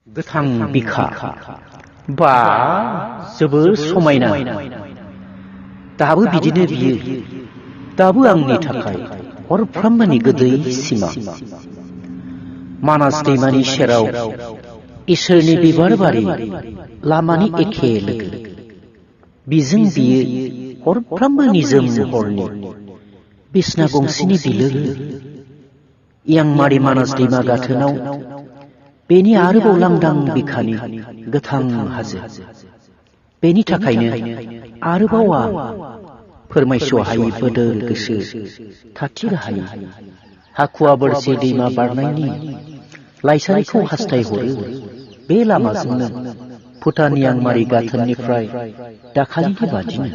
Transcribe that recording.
गोथां बिखा बा जोबोर समायना दाबो बिदिनो बियो दाबो आंनि थाखाय हरफ्रामबोनि गोदै सिमां मानास दैमानि सेराव इसोरनि बिबार बारि लामानि एखे लोगो बिजों बियो हरफ्रामबो निजोम हरनि बिसना गंसेनि बिलोलो इयांमारि मानास दैमा गाथोनाव बेनि आरोबाव लांदां बिखानि गोथां हाजो बेनि थाखायनो आरोबाव आं फोरमायस' हायै बोदोर गोसो थाथिर हायै हाखुवा बोरसि दैमा बारनायनि लाइसारिखौ हास्थायहरो बे लामाजोंनो भुटान इयांमारि गाथोननिफ्राय दाखालिनि बादिनो